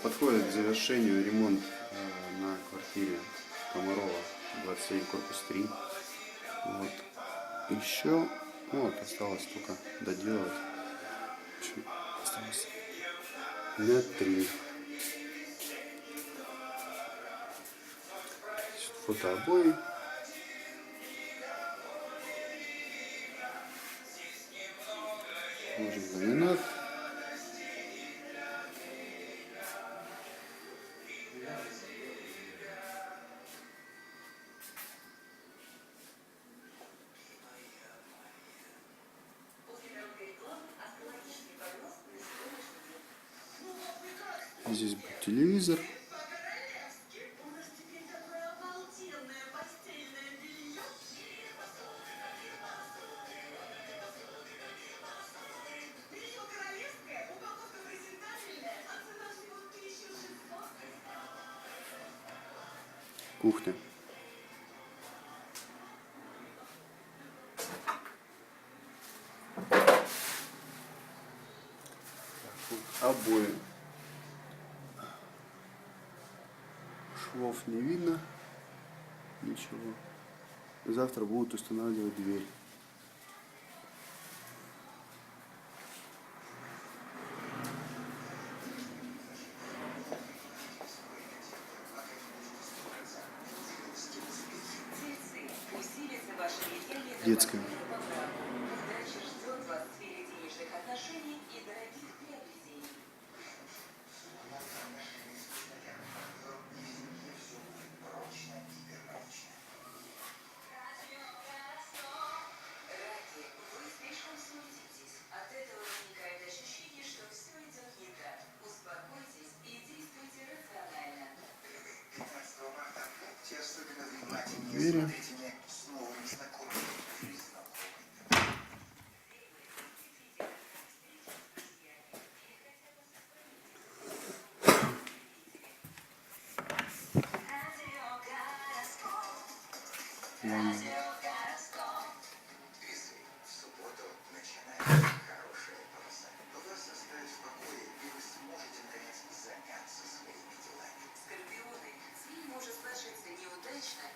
подходит к завершению ремонт на квартире Комарова, 27, корпус 3. Вот. Еще, ну вот, осталось только доделать. В общем, осталось дня 3. Фотообои. Ложим ламинат. Здесь будет телевизор. Кухня. Обои. Швов не видно. Ничего. Завтра будут устанавливать дверь. Детская. Двери.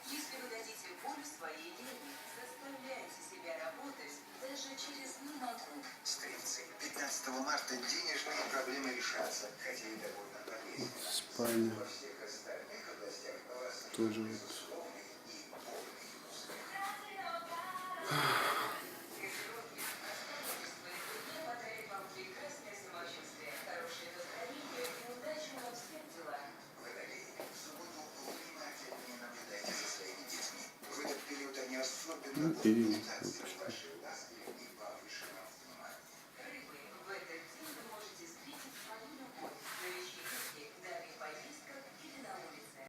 Если вы дадите волю своей лени, заставляйте себя работать даже через немоту. Стрельцы. 15 марта денежные проблемы решатся, хотя и довольно болезненно. Спальня. Во всех остальных областях вас Тоже вот. В этот период они особенно Ну, период.